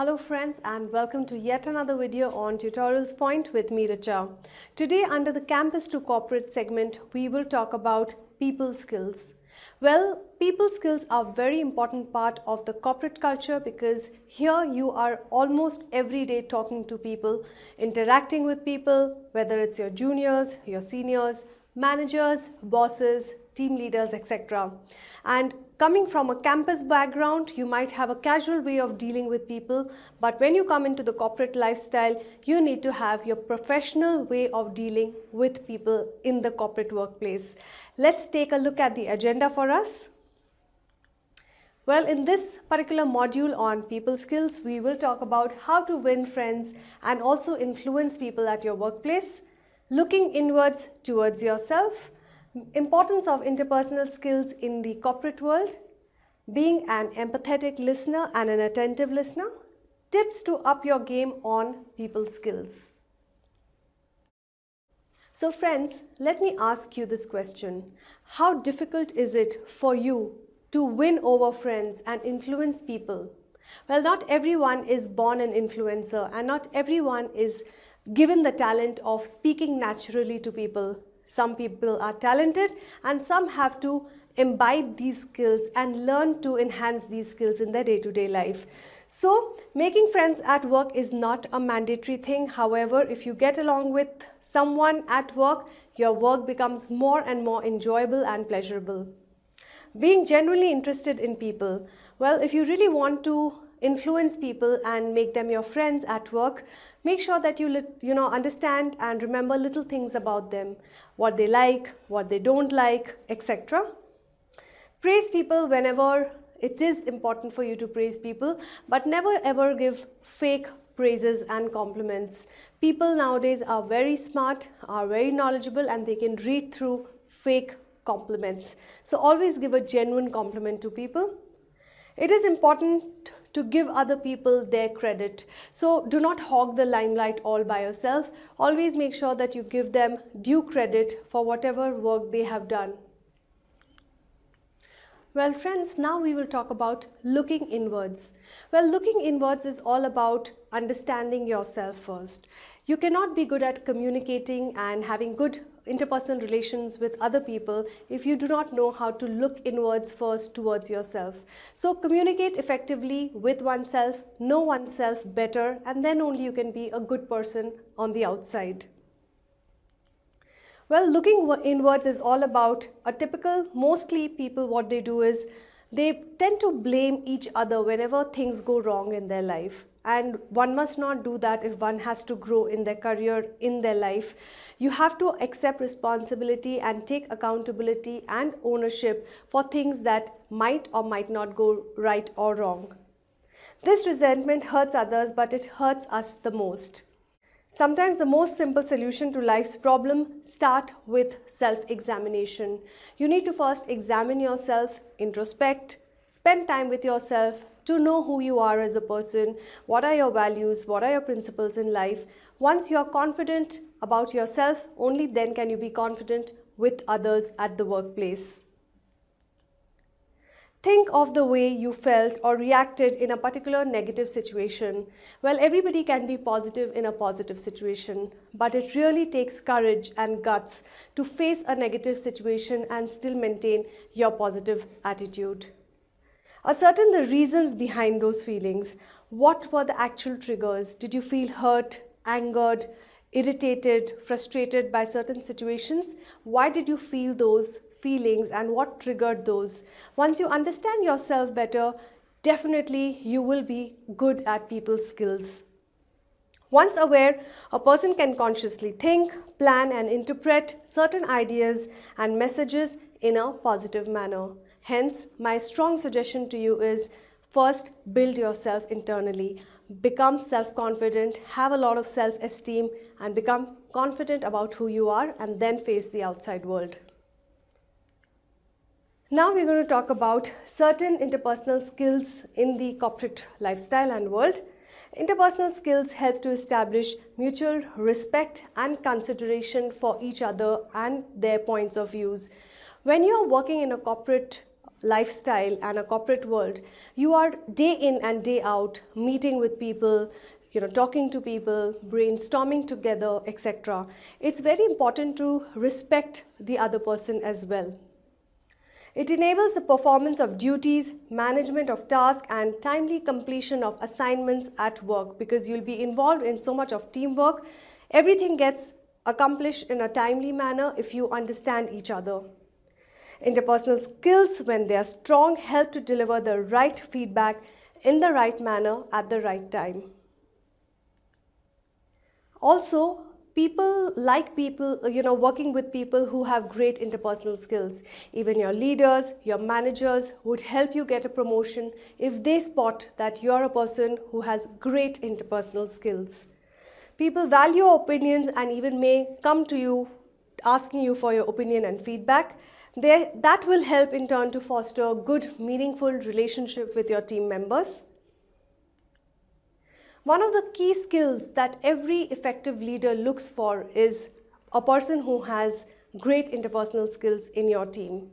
Hello friends and welcome to yet another video on Tutorialspoint with me Richa. Today under the Campus to Corporate segment we will talk about people skills. Well, people skills are a very important part of the corporate culture because here you are almost every day talking to people, interacting with people, whether it's your juniors, your seniors, managers, bosses, team leaders, etc. And coming from a campus background, you might have a casual way of dealing with people, but when you come into the corporate lifestyle, you need to have your professional way of dealing with people in the corporate workplace. Let's take a look at the agenda for us. Well, in this particular module on people skills, we will talk about how to win friends and also influence people at your workplace, looking inwards towards yourself, importance of interpersonal skills in the corporate world, being an empathetic listener and an attentive listener, tips to up your game on people skills. So friends, let me ask you this question. How difficult is it for you to win over friends and influence people? Well, not everyone is born an influencer and not everyone is given the talent of speaking naturally to people. Some people are talented and some have to imbibe these skills and learn to enhance these skills in their day-to-day life. So, making friends at work is not a mandatory thing. However, if you get along with someone at work, your work becomes more and more enjoyable and pleasurable. Being genuinely interested in people. Well, if you really want to influence people and make them your friends at work, make sure that you understand and remember little things about them, what they like, what they don't like, etc. Praise people whenever it is important for you to praise people, but never ever give fake praises and compliments. People nowadays are very smart, are very knowledgeable, and they can read through fake compliments. So always give a genuine compliment to people. It is important to give other people their credit. So do not hog the limelight all by yourself. Always make sure that you give them due credit for whatever work they have done. Well friends, now we will talk about looking inwards. Well, looking inwards is all about understanding yourself first. You cannot be good at communicating and having good interpersonal relations with other people if you do not know how to look inwards first towards yourself. So communicate effectively with oneself, know oneself better, and then only you can be a good person on the outside. Well, looking inwards is all about a typical, mostly people what they do is they tend to blame each other whenever things go wrong in their life. And one must not do that if one has to grow in their career, in their life. You have to accept responsibility and take accountability and ownership for things that might or might not go right or wrong. This resentment hurts others, but it hurts us the most. Sometimes the most simple solution to life's problem start with self-examination. You need to first examine yourself, introspect, spend time with yourself to know who you are as a person, what are your values, what are your principles in life. Once you are confident about yourself, only then can you be confident with others at the workplace. Think of the way you felt or reacted in a particular negative situation. Well, everybody can be positive in a positive situation, but it really takes courage and guts to face a negative situation and still maintain your positive attitude. Ascertain the reasons behind those feelings. What were the actual triggers? Did you feel hurt, angered, irritated, frustrated by certain situations? Why did you feel those feelings and what triggered those? Once you understand yourself better, definitely you will be good at people skills. Once aware, a person can consciously think, plan and interpret certain ideas and messages in a positive manner. Hence, my strong suggestion to you is first build yourself internally. Become self-confident, have a lot of self-esteem and become confident about who you are and then face the outside world. Now we're going to talk about certain interpersonal skills in the corporate lifestyle and world. Interpersonal skills help to establish mutual respect and consideration for each other and their points of views. When you're working in a corporate lifestyle and a corporate world, you are day in and day out meeting with people, talking to people, brainstorming together, etc. It's very important to respect the other person as well. It enables the performance of duties, management of tasks, and timely completion of assignments at work, because you'll be involved in so much of teamwork. Everything gets accomplished in a timely manner if you understand each other. Interpersonal skills, when they are strong, help to deliver the right feedback in the right manner at the right time. Also, people like working with people who have great interpersonal skills. Even your leaders, your managers would help you get a promotion if they spot that you're a person who has great interpersonal skills. People value your opinions and even may come to you asking you for your opinion and feedback. That will help in turn to foster a good, meaningful relationship with your team members. One of the key skills that every effective leader looks for is a person who has great interpersonal skills in your team.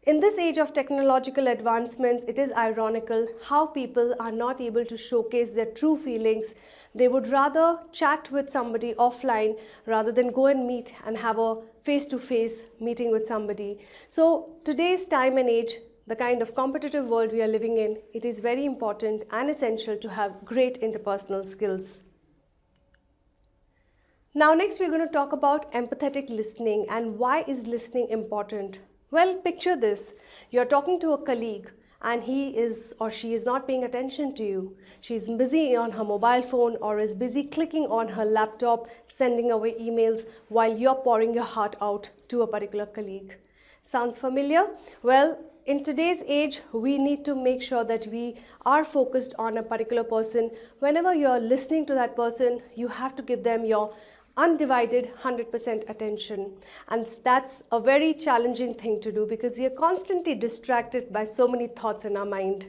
In this age of technological advancements, it is ironical how people are not able to showcase their true feelings. They would rather chat with somebody offline rather than go and meet and have a face-to-face meeting with somebody. So today's time and age, the kind of competitive world we are living in, it is very important and essential to have great interpersonal skills. Now next we're going to talk about empathetic listening and why is listening important. Well, picture this. You're talking to a colleague and he is or she is not paying attention to you. She's busy on her mobile phone or is busy clicking on her laptop, sending away emails while you're pouring your heart out to a particular colleague. Sounds familiar? Well, in today's age, we need to make sure that we are focused on a particular person. Whenever you're listening to that person, you have to give them your undivided 100% attention. And that's a very challenging thing to do because we are constantly distracted by so many thoughts in our mind.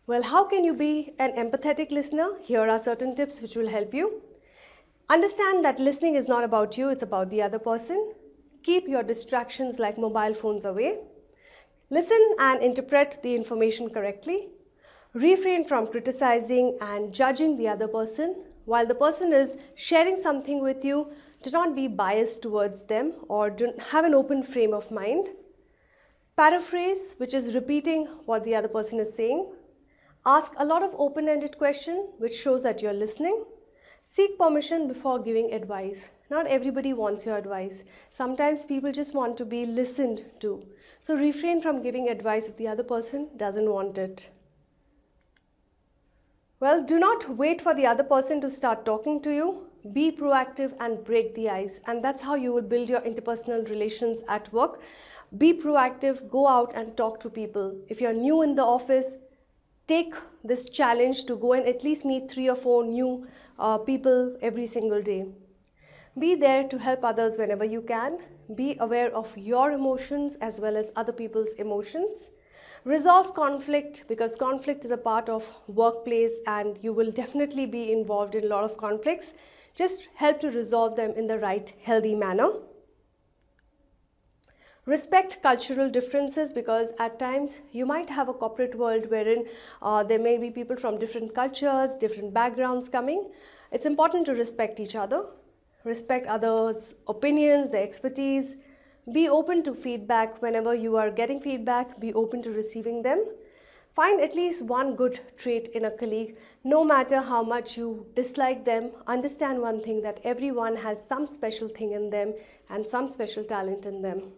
Well, how can you be an empathetic listener? Here are certain tips which will help you. Understand that listening is not about you, it's about the other person. Keep your distractions like mobile phones away. Listen and interpret the information correctly. Refrain from criticizing and judging the other person. While the person is sharing something with you, do not be biased towards them or have an open frame of mind. Paraphrase, which is repeating what the other person is saying. Ask a lot of open-ended questions, which shows that you're listening. Seek permission before giving advice. Not everybody wants your advice. Sometimes people just want to be listened to. So refrain from giving advice if the other person doesn't want it. Well, do not wait for the other person to start talking to you. Be proactive and break the ice. And that's how you will build your interpersonal relations at work. Be proactive, go out and talk to people. If you're new in the office, take this challenge to go and at least meet 3 or 4 new people every single day. Be there to help others whenever you can. Be aware of your emotions as well as other people's emotions. Resolve conflict, because conflict is a part of workplace and you will definitely be involved in a lot of conflicts. Just help to resolve them in the right, healthy manner. Respect cultural differences, because at times you might have a corporate world wherein there may be people from different cultures, different backgrounds coming. It's important to respect each other. Respect others' opinions, their expertise. Be open to feedback. Whenever you are getting feedback, be open to receiving them. Find at least one good trait in a colleague. No matter how much you dislike them, understand one thing, that everyone has some special thing in them and some special talent in them.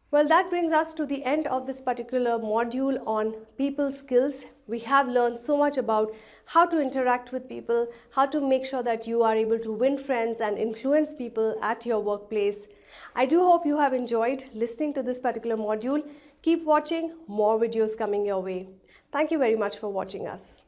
Well, that brings us to the end of this particular module on people skills. We have learned so much about how to interact with people, how to make sure that you are able to win friends and influence people at your workplace. I do hope you have enjoyed listening to this particular module. Keep watching, more videos coming your way. Thank you very much for watching us.